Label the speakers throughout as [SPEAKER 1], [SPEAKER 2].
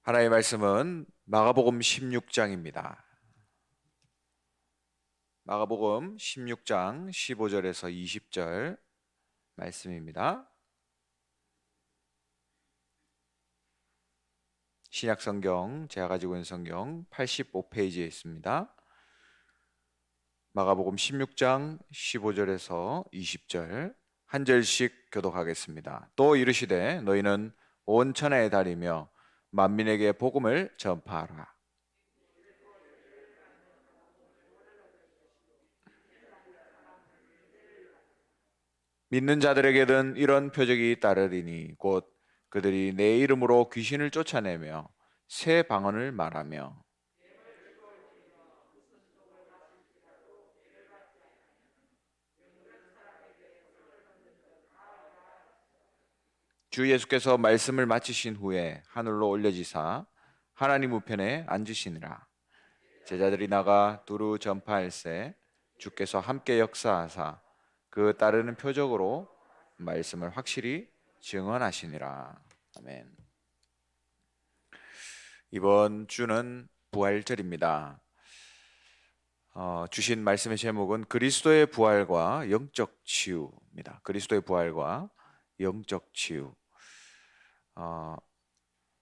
[SPEAKER 1] 하나님의 말씀은 마가복음 16장입니다. 마가복음 16장 15절에서 20절 말씀입니다. 신약성경, 제가 가지고 있는 성경 85페이지에 있습니다. 마가복음 16장 15절에서 20절 한 절씩 교독하겠습니다. 또 이르시되 너희는 온 천하에 다니며 만민에게 복음을 전파하라. 믿는 자들에게는 이런 표적이 따르리니 곧 그들이 내 이름으로 귀신을 쫓아내며 새 방언을 말하며 주 예수께서 말씀을 마치신 후에 하늘로 올려지사 하나님 우편에 앉으시니라. 제자들이 나가 두루 전파할세 주께서 함께 역사하사 그 따르는 표적으로 말씀을 확실히 증언하시니라. 아멘. 이번 주는 부활절입니다. 주신 말씀의 제목은 그리스도의 부활과 영적 치유입니다. 그리스도의 부활과 영적 치유.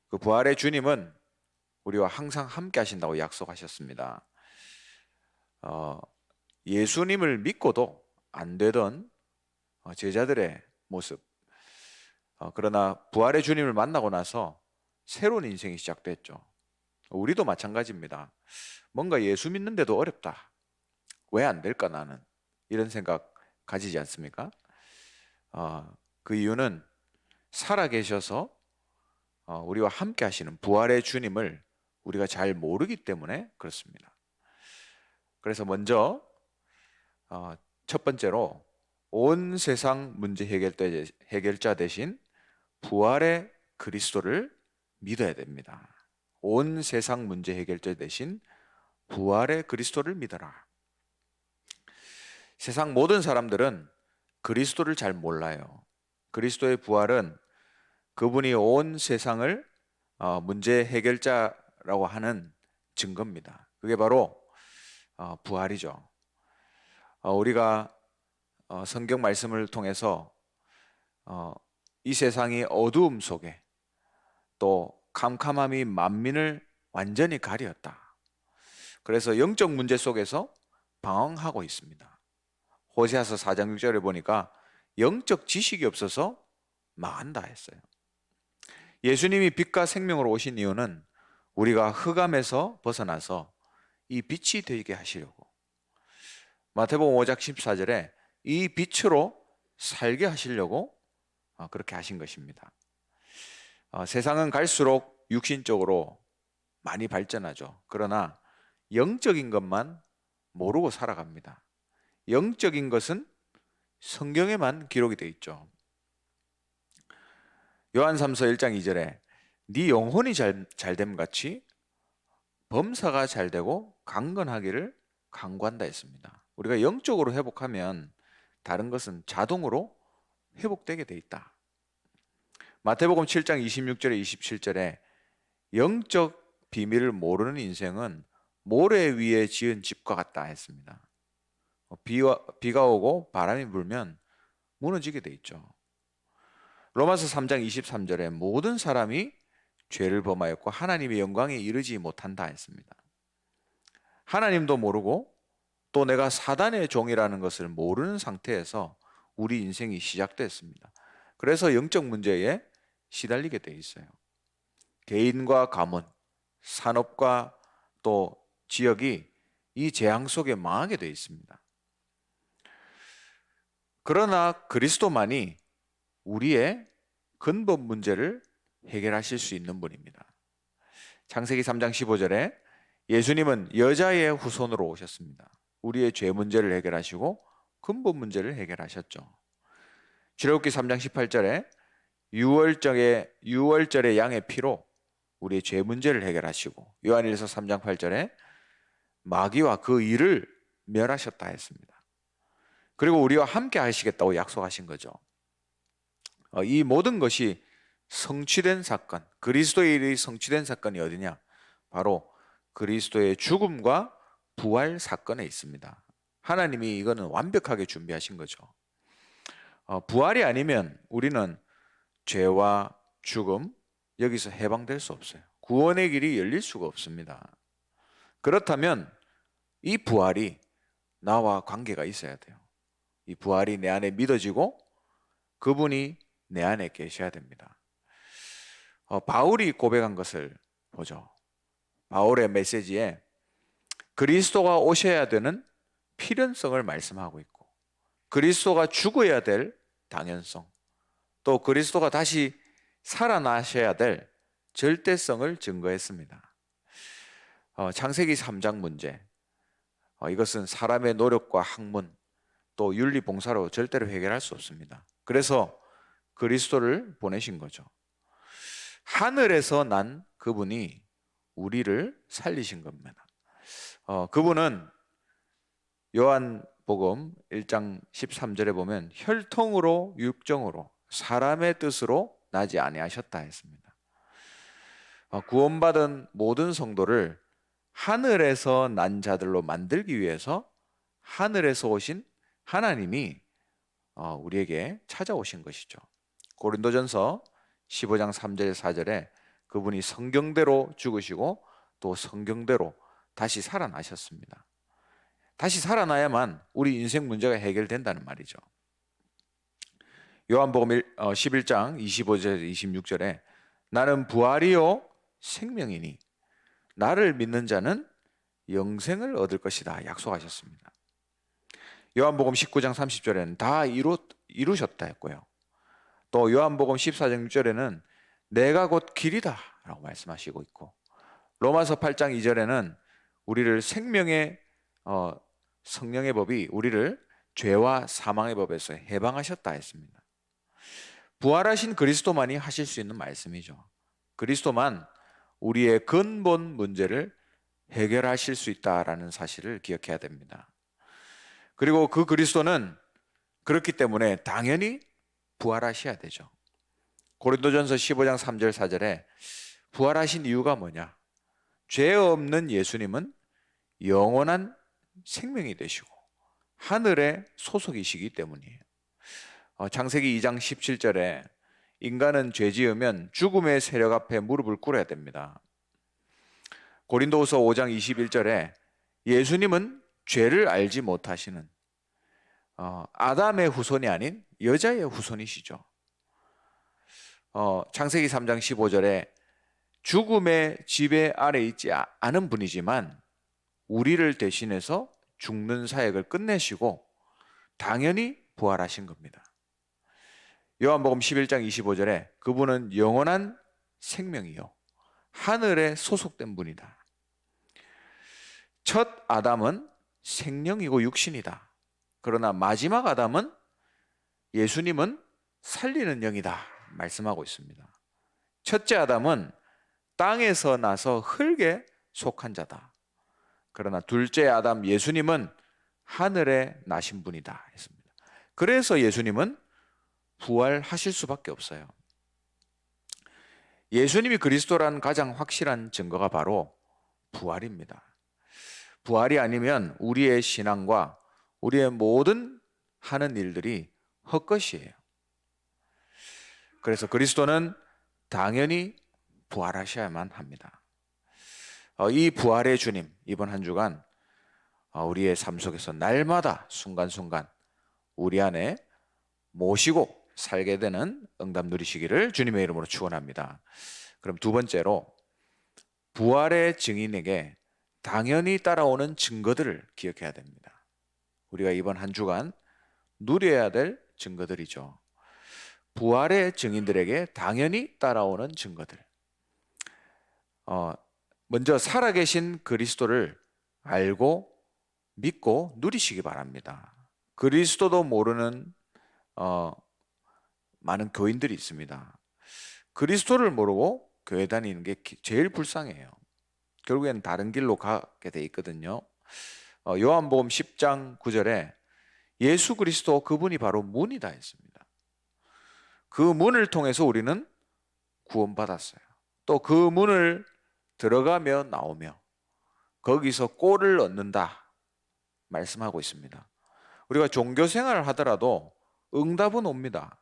[SPEAKER 1] 그 부활의 주님은 우리와 항상 함께 하신다고 약속하셨습니다. 예수님을 믿고도 안 되던 제자들의 모습. 그러나 부활의 주님을 만나고 나서 새로운 인생이 시작됐죠. 우리도 마찬가지입니다. 뭔가 예수 믿는데도 어렵다. 왜 안 될까 나는? 이런 생각 가지지 않습니까? 그 이유는 살아계셔서 우리와 함께 하시는 부활의 주님을 우리가 잘 모르기 때문에 그렇습니다. 그래서 먼저 첫 번째로 온 세상 문제 해결자 대신 부활의 그리스도를 믿어야 됩니다. 온 세상 문제 해결자 대신 부활의 그리스도를 믿어라. 세상 모든 사람들은 그리스도를 잘 몰라요. 그리스도의 부활은 그분이 온 세상을 문제 해결자라고 하는 증거입니다. 그게 바로 부활이죠. 우리가 성경 말씀을 통해서 이 세상이 어두움 속에 또 캄캄함이 만민을 완전히 가리었다. 그래서 영적 문제 속에서 방황하고 있습니다. 호세아서 4장 6절에 보니까 영적 지식이 없어서 망한다 했어요. 예수님이 빛과 생명으로 오신 이유는 우리가 흑암에서 벗어나서 이 빛이 되게 하시려고, 마태복음 5장 14절에 이 빛으로 살게 하시려고 그렇게 하신 것입니다. 세상은 갈수록 육신적으로 많이 발전하죠. 그러나 영적인 것만 모르고 살아갑니다. 영적인 것은 성경에만 기록이 되어 있죠. 요한삼서 1장 2절에 네 영혼이 잘됨 같이 범사가 잘되고 강건하기를 간구한다 했습니다. 우리가 영적으로 회복하면 다른 것은 자동으로 회복되게 돼 있다. 마태복음 7장 26절에 27절에 영적 비밀을 모르는 인생은 모래 위에 지은 집과 같다 했습니다. 비가 오고 바람이 불면 무너지게 돼 있죠. 로마서 3장 23절에 모든 사람이 죄를 범하였고 하나님의 영광에 이르지 못한다 했습니다. 하나님도 모르고 또 내가 사단의 종이라는 것을 모르는 상태에서 우리 인생이 시작됐습니다. 그래서 영적 문제에 시달리게 돼 있어요. 개인과 가문, 산업과 또 지역이 이 재앙 속에 망하게 돼 있습니다. 그러나 그리스도만이 우리의 근본 문제를 해결하실 수 있는 분입니다. 창세기 3장 15절에 예수님은 여자의 후손으로 오셨습니다. 우리의 죄 문제를 해결하시고 근본 문제를 해결하셨죠. 출애굽기 3장 18절에 유월절의 양의 피로 우리의 죄 문제를 해결하시고 요한일서 3장 8절에 마귀와 그 일을 멸하셨다 했습니다. 그리고 우리와 함께 하시겠다고 약속하신 거죠. 이 모든 것이 성취된 사건, 그리스도의 일이 성취된 사건이 어디냐? 바로 그리스도의 죽음과 부활 사건에 있습니다. 하나님이 이거는 완벽하게 준비하신 거죠. 부활이 아니면 우리는 죄와 죽음, 여기서 해방될 수 없어요. 구원의 길이 열릴 수가 없습니다. 그렇다면 이 부활이 나와 관계가 있어야 돼요. 이 부활이 내 안에 믿어지고 그분이 내 안에 계셔야 됩니다. 바울이 고백한 것을 보죠. 바울의 메시지에 그리스도가 오셔야 되는 필연성을 말씀하고 있고, 그리스도가 죽어야 될 당연성, 또 그리스도가 다시 살아나셔야 될 절대성을 증거했습니다. 창세기 3장 문제, 이것은 사람의 노력과 학문 또 윤리 봉사로 절대로 해결할 수 없습니다. 그래서 그리스도를 보내신 거죠. 하늘에서 난 그분이 우리를 살리신 겁니다. 그분은 요한복음 1장 13절에 보면 혈통으로 육정으로 사람의 뜻으로 나지 아니하셨다 했습니다. 구원받은 모든 성도를 하늘에서 난 자들로 만들기 위해서 하늘에서 오신 하나님이 우리에게 찾아오신 것이죠. 고린도전서 15장 3절 4절에 그분이 성경대로 죽으시고 또 성경대로 다시 살아나셨습니다. 다시 살아나야만 우리 인생 문제가 해결된다는 말이죠. 요한복음 11장 25절 26절에 나는 부활이요 생명이니 나를 믿는 자는 영생을 얻을 것이다 약속하셨습니다. 요한복음 19장 30절에는 다 이루셨다 했고요. 또 요한복음 14장 6절에는 내가 곧 길이다 라고 말씀하시고 있고, 로마서 8장 2절에는 우리를 생명의 성령의 법이 우리를 죄와 사망의 법에서 해방하셨다 했습니다. 부활하신 그리스도만이 하실 수 있는 말씀이죠. 그리스도만 우리의 근본 문제를 해결하실 수 있다라는 사실을 기억해야 됩니다. 그리고 그 그리스도는 그렇기 때문에 당연히 부활하셔야 되죠. 고린도전서 15장 3절 4절에 부활하신 이유가 뭐냐? 죄 없는 예수님은 영원한 생명이 되시고 하늘의 소속이시기 때문이에요. 창세기 2장 17절에 인간은 죄 지으면 죽음의 세력 앞에 무릎을 꿇어야 됩니다. 고린도후서 5장 21절에 예수님은 죄를 알지 못하시는 아담의 후손이 아닌 여자의 후손이시죠. 창세기 3장 15절에 죽음의 지배 아래 있지 않은 분이지만 우리를 대신해서 죽는 사역을 끝내시고 당연히 부활하신 겁니다. 요한복음 11장 25절에 그분은 영원한 생명이요 하늘에 소속된 분이다. 첫 아담은 생명이고 육신이다. 그러나 마지막 아담은 예수님은 살리는 영이다 말씀하고 있습니다. 첫째 아담은 땅에서 나서 흙에 속한 자다. 그러나 둘째 아담 예수님은 하늘에 나신 분이다 했습니다. 그래서 예수님은 부활하실 수밖에 없어요. 예수님이 그리스도라는 가장 확실한 증거가 바로 부활입니다. 부활이 아니면 우리의 신앙과 우리의 모든 하는 일들이 헛것이에요. 그래서 그리스도는 당연히 부활하셔야만 합니다. 이 부활의 주님, 이번 한 주간 우리의 삶 속에서 날마다 순간순간 우리 안에 모시고 살게 되는 응답 누리시기를 주님의 이름으로 축원합니다. 그럼 두 번째로 부활의 증인에게 당연히 따라오는 증거들을 기억해야 됩니다. 우리가 이번 한 주간 누려야 될 증거들이죠. 부활의 증인들에게 당연히 따라오는 증거들. 먼저 살아계신 그리스도를 알고 믿고 누리시기 바랍니다. 그리스도도 모르는 많은 교인들이 있습니다. 그리스도를 모르고 교회 다니는 게 제일 불쌍해요. 결국에는 다른 길로 가게 돼 있거든요. 요한복음 10장 9절에 예수 그리스도 그분이 바로 문이다 했습니다. 그 문을 통해서 우리는 구원받았어요. 또 그 문을 들어가며 나오며 거기서 꼴을 얻는다 말씀하고 있습니다. 우리가 종교 생활을 하더라도 응답은 옵니다.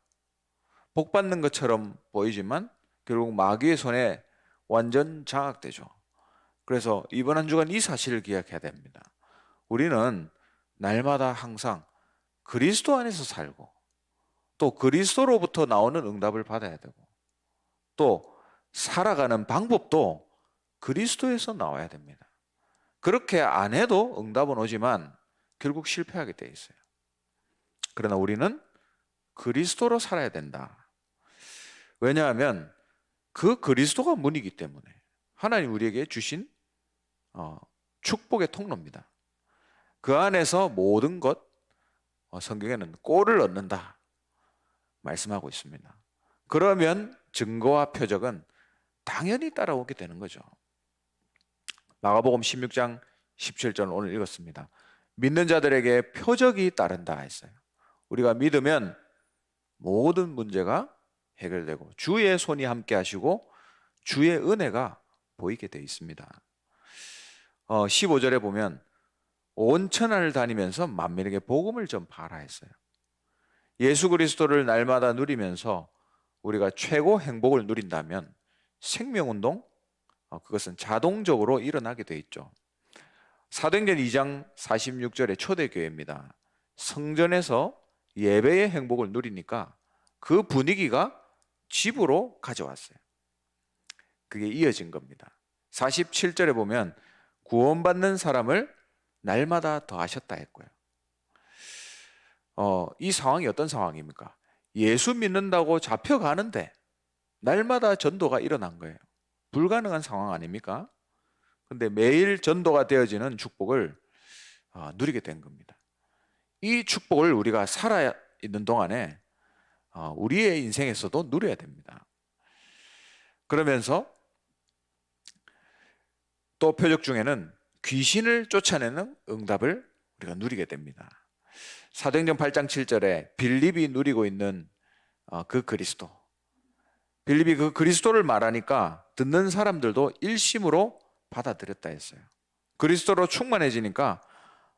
[SPEAKER 1] 복 받는 것처럼 보이지만 결국 마귀의 손에 완전 장악되죠. 그래서 이번 한 주간 이 사실을 기억해야 됩니다. 우리는 날마다 항상 그리스도 안에서 살고 또 그리스도로부터 나오는 응답을 받아야 되고 또 살아가는 방법도 그리스도에서 나와야 됩니다. 그렇게 안 해도 응답은 오지만 결국 실패하게 돼 있어요. 그러나 우리는 그리스도로 살아야 된다. 왜냐하면 그 그리스도가 문이기 때문에 하나님 우리에게 주신 축복의 통로입니다. 그 안에서 모든 것 성경에는 꼴을 얻는다 말씀하고 있습니다. 그러면 증거와 표적은 당연히 따라오게 되는 거죠. 마가복음 16장 17절 오늘 읽었습니다. 믿는 자들에게 표적이 따른다 했어요. 우리가 믿으면 모든 문제가 해결되고 주의 손이 함께 하시고 주의 은혜가 보이게 되어 있습니다. 15절에 보면 온 천하를 다니면서 만민에게 복음을 전파하라 했어요. 예수 그리스도를 날마다 누리면서 우리가 최고 행복을 누린다면 생명운동, 그것은 자동적으로 일어나게 돼 있죠. 사도행전 2장 46절의 초대교회입니다. 성전에서 예배의 행복을 누리니까 그 분위기가 집으로 가져왔어요. 그게 이어진 겁니다. 47절에 보면 구원받는 사람을 날마다 더하셨다 했고요. 이 상황이 어떤 상황입니까? 예수 믿는다고 잡혀가는데 날마다 전도가 일어난 거예요. 불가능한 상황 아닙니까? 근데 매일 전도가 되어지는 축복을 누리게 된 겁니다. 이 축복을 우리가 살아 있는 동안에 우리의 인생에서도 누려야 됩니다. 그러면서 또 표적 중에는 귀신을 쫓아내는 응답을 우리가 누리게 됩니다. 사도행전 8장 7절에 빌립이 누리고 있는 그 그리스도, 빌립이 그 그리스도를 말하니까 듣는 사람들도 일심으로 받아들였다 했어요. 그리스도로 충만해지니까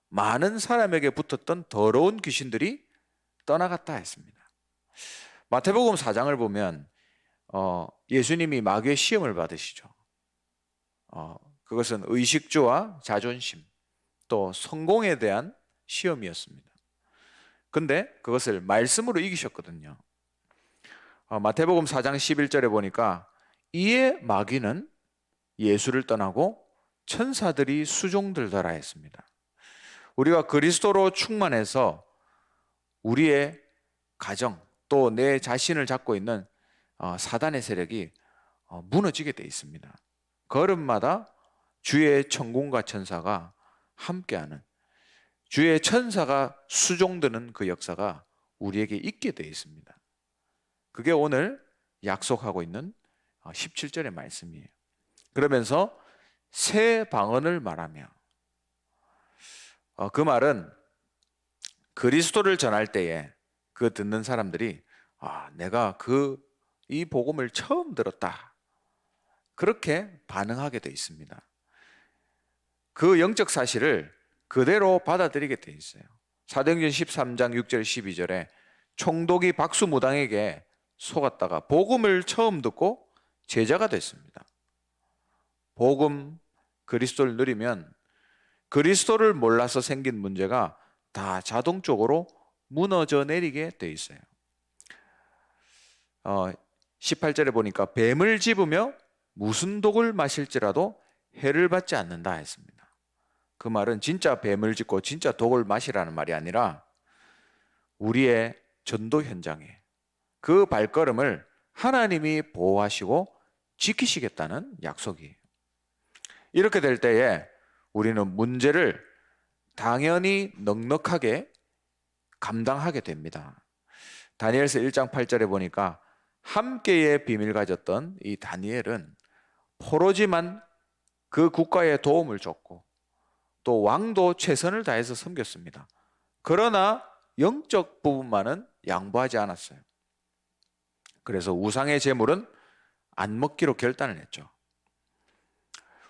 [SPEAKER 1] 많은 사람에게 붙었던 더러운 귀신들이 떠나갔다 했습니다. 마태복음 4장을 보면 예수님이 마귀의 시험을 받으시죠. 그것은 의식주와 자존심 또 성공에 대한 시험이었습니다. 근데 그것을 말씀으로 이기셨거든요. 마태복음 4장 11절에 보니까 이에 마귀는 예수를 떠나고 천사들이 수종들더라 했습니다. 우리가 그리스도로 충만해서 우리의 가정 또 내 자신을 잡고 있는 사단의 세력이 무너지게 돼 있습니다. 걸음마다 주의 천군과 천사가 함께하는, 주의 천사가 수종드는 그 역사가 우리에게 있게 돼 있습니다. 그게 오늘 약속하고 있는 17절의 말씀이에요. 그러면서 새 방언을 말하며, 그 말은 그리스도를 전할 때에 그 듣는 사람들이 내가 이 복음을 처음 들었다, 그렇게 반응하게 돼 있습니다. 그 영적 사실을 그대로 받아들이게 돼 있어요. 사도행전 13장 6절 12절에 총독이 박수무당에게 속았다가 복음을 처음 듣고 제자가 됐습니다. 복음, 그리스도를 누리면 그리스도를 몰라서 생긴 문제가 다 자동적으로 무너져 내리게 돼 있어요. 18절에 보니까 뱀을 집으며 무슨 독을 마실지라도 해를 받지 않는다 했습니다. 그 말은 진짜 뱀을 짚고 진짜 독을 마시라는 말이 아니라 우리의 전도 현장에 그 발걸음을 하나님이 보호하시고 지키시겠다는 약속이에요. 이렇게 될 때에 우리는 문제를 당연히 넉넉하게 감당하게 됩니다. 다니엘서 1장 8절에 보니까 함께의 비밀 가졌던 이 다니엘은 포로지만 그 국가에 도움을 줬고 또 왕도 최선을 다해서 섬겼습니다. 그러나 영적 부분만은 양보하지 않았어요. 그래서 우상의 제물은 안 먹기로 결단을 했죠.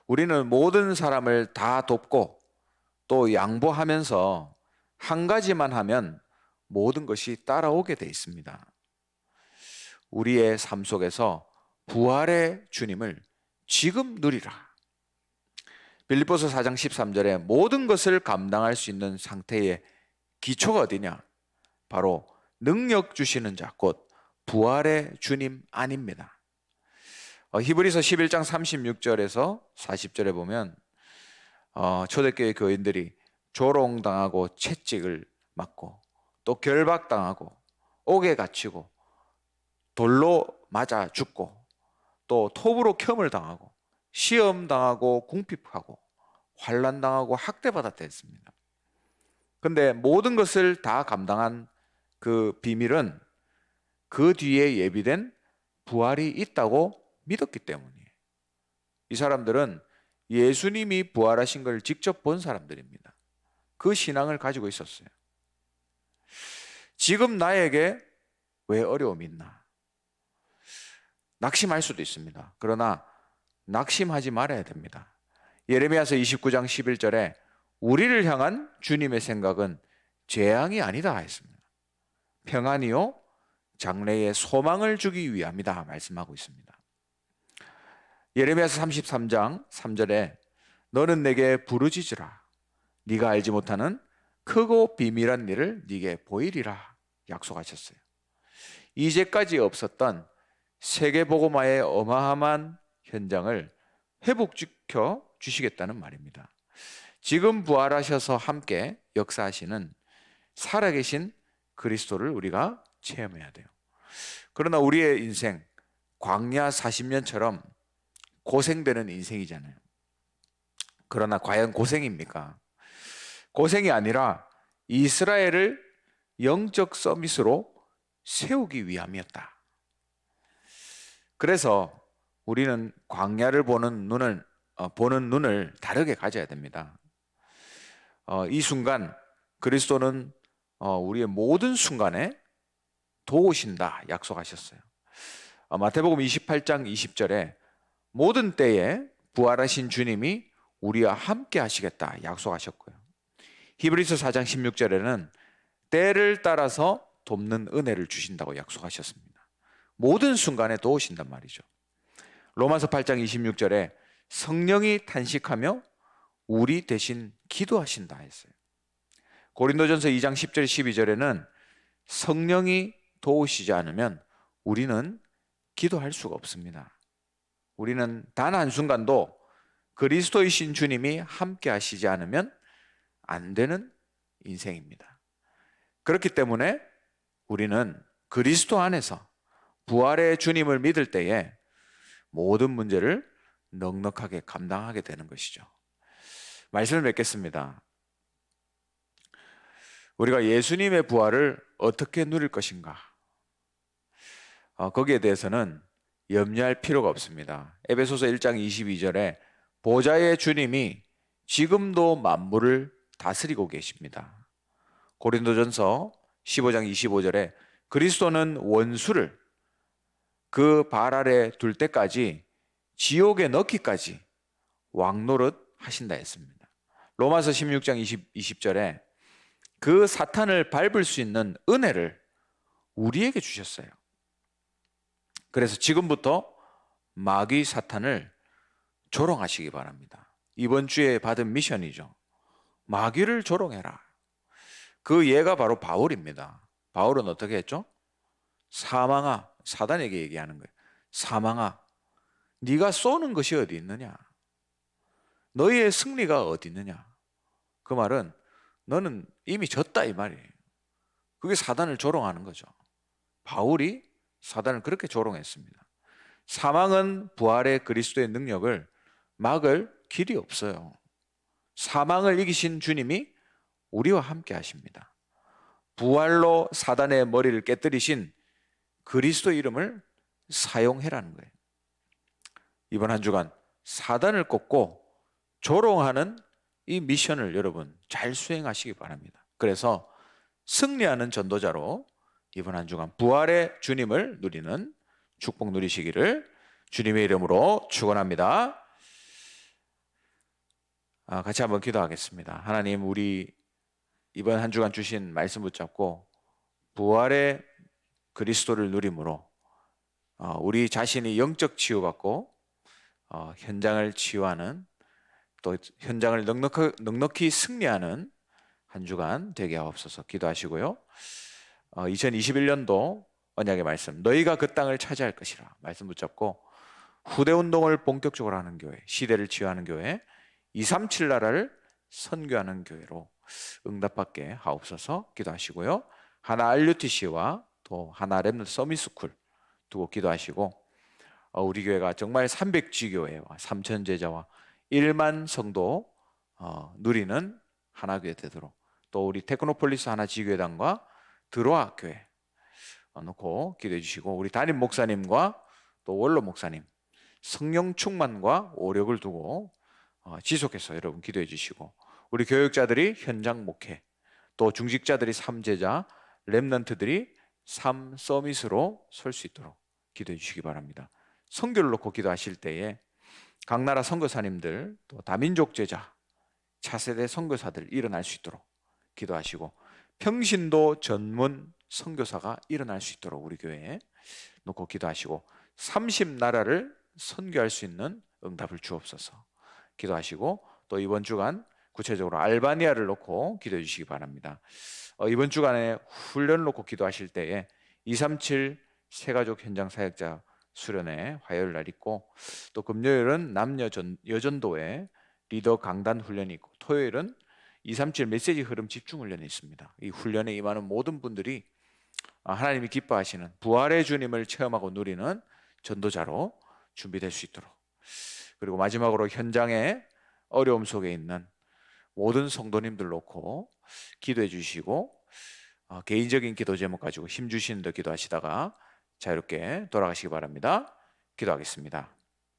[SPEAKER 1] 우리는 모든 사람을 다 돕고 또 양보하면서 한 가지만 하면 모든 것이 따라오게 돼 있습니다. 우리의 삶 속에서 부활의 주님을 지금 누리라. 빌립보서 4장 13절에 모든 것을 감당할 수 있는 상태의 기초가 어디냐? 바로 능력 주시는 자, 곧 부활의 주님 안입니다. 히브리서 11장 36절에서 40절에 보면 초대교회 교인들이 조롱당하고 채찍을 맞고 또 결박당하고 옥에 갇히고 돌로 맞아 죽고 또 톱으로 켬을 당하고 시험당하고 궁핍하고 환난당하고 학대받았다 했습니다. 근데 모든 것을 다 감당한 그 비밀은 그 뒤에 예비된 부활이 있다고 믿었기 때문이에요. 이 사람들은 예수님이 부활하신 걸 직접 본 사람들입니다. 그 신앙을 가지고 있었어요. 지금 나에게 왜 어려움이 있나? 낙심할 수도 있습니다. 그러나 낙심하지 말아야 됩니다. 예레미야서 29장 11절에 우리를 향한 주님의 생각은 재앙이 아니다 했습니다. 평안이요 장래의 소망을 주기 위함이다 말씀하고 있습니다. 예레미야서 33장 3절에 너는 내게 부르짖으라. 네가 알지 못하는 크고 비밀한 일을 네게 보이리라 약속하셨어요. 이제까지 없었던 세계복음화의 어마어마한 현장을 회복시켜 주시겠다는 말입니다. 지금 부활하셔서 함께 역사하시는 살아계신 그리스도를 우리가 체험해야 돼요. 그러나 우리의 인생 광야 40년처럼 고생되는 인생이잖아요. 그러나 과연 고생입니까? 고생이 아니라 이스라엘을 영적 서밋으로 세우기 위함이었다. 그래서 우리는 광야를 보는 눈을 다르게 가져야 됩니다. 이 순간 그리스도는 우리의 모든 순간에 도우신다 약속하셨어요. 마태복음 28장 20절에 모든 때에 부활하신 주님이 우리와 함께 하시겠다 약속하셨고요. 히브리서 4장 16절에는 때를 따라서 돕는 은혜를 주신다고 약속하셨습니다. 모든 순간에 도우신단 말이죠. 로마서 8장 26절에 성령이 탄식하며 우리 대신 기도하신다 했어요. 고린도전서 2장 10절 12절에는 성령이 도우시지 않으면 우리는 기도할 수가 없습니다. 우리는 단 한순간도 그리스도이신 주님이 함께 하시지 않으면 안 되는 인생입니다. 그렇기 때문에 우리는 그리스도 안에서 부활의 주님을 믿을 때에 모든 문제를 넉넉하게 감당하게 되는 것이죠. 말씀을 맺겠습니다. 우리가 예수님의 부활을 어떻게 누릴 것인가? 거기에 대해서는 염려할 필요가 없습니다. 에베소서 1장 22절에 보좌의 주님이 지금도 만물을 다스리고 계십니다. 고린도전서 15장 25절에 그리스도는 원수를 그 발 아래 둘 때까지 지옥에 넣기까지 왕노릇 하신다 했습니다. 로마서 16장 20절에 그 사탄을 밟을 수 있는 은혜를 우리에게 주셨어요. 그래서 지금부터 마귀 사탄을 조롱하시기 바랍니다. 이번 주에 받은 미션이죠. 마귀를 조롱해라. 그 예가 바로 바울입니다. 바울은 어떻게 했죠? 사망아, 사단에게 얘기하는 거예요. 사망아, 네가 쏘는 것이 어디 있느냐? 너희의 승리가 어디 있느냐? 그 말은 너는 이미 졌다 이 말이에요. 그게 사단을 조롱하는 거죠. 바울이 사단을 그렇게 조롱했습니다. 사망은 부활의 그리스도의 능력을 막을 길이 없어요. 사망을 이기신 주님이 우리와 함께 하십니다. 부활로 사단의 머리를 깨뜨리신 그리스도 이름을 사용해라는 거예요. 이번 한 주간 사단을 꺾고 조롱하는 이 미션을 여러분 잘 수행하시기 바랍니다. 그래서 승리하는 전도자로 이번 한 주간 부활의 주님을 누리는 축복 누리시기를 주님의 이름으로 축원합니다. 같이 한번 기도하겠습니다. 하나님, 우리 이번 한 주간 주신 말씀 붙잡고 부활의 그리스도를 누림으로 우리 자신이 영적 치유받고 현장을 치유하는, 또 현장을 넉넉히 승리하는 한 주간 되게 하옵소서 기도하시고요. 2021년도 언약의 말씀, 너희가 그 땅을 차지할 것이라 말씀 붙잡고 후대 운동을 본격적으로 하는 교회, 시대를 치유하는 교회, 237 나라를 선교하는 교회로 응답받게 하옵소서 기도하시고요. 하나 RUTC와 또 하나 렘넌트 서밋스쿨 두고 기도하시고, 우리 교회가 정말 300G 교회와 3천 제자와 1만 성도 누리는 하나교회 되도록, 또 우리 테크노폴리스 하나 지교회당과 드로아 교회 놓고 기도해 주시고, 우리 담임 목사님과 또 원로 목사님 성령 충만과 오력을 두고 지속해서 여러분 기도해 주시고, 우리 교육자들이 현장 목회, 또 중직자들이 3제자, 렘넌트들이 3서밋으로 설 수 있도록 기도해 주시기 바랍니다. 선교를 놓고 기도하실 때에 각 나라 선교사님들, 또 다민족 제자, 차세대 선교사들 일어날 수 있도록 기도하시고, 평신도 전문 선교사가 일어날 수 있도록 우리 교회에 놓고 기도하시고, 30나라를 선교할 수 있는 응답을 주옵소서 기도하시고, 또 이번 주간 구체적으로 알바니아를 놓고 기도해 주시기 바랍니다. 이번 주간에 훈련을 놓고 기도하실 때에 237 새가족 현장 사역자 수련회 화요일 날 있고, 또 금요일은 남녀 여전도회 리더 강단 훈련이 있고, 토요일은 237 메시지 흐름 집중 훈련이 있습니다. 이 훈련에 임하는 모든 분들이 하나님이 기뻐하시는 부활의 주님을 체험하고 누리는 전도자로 준비될 수 있도록, 그리고 마지막으로 현장에 어려움 속에 있는 모든 성도님들 놓고 기도해 주시고, 개인적인 기도 제목 가지고 힘 주시는 데 기도하시다가 자유롭게 돌아가시기 바랍니다. 기도하겠습니다.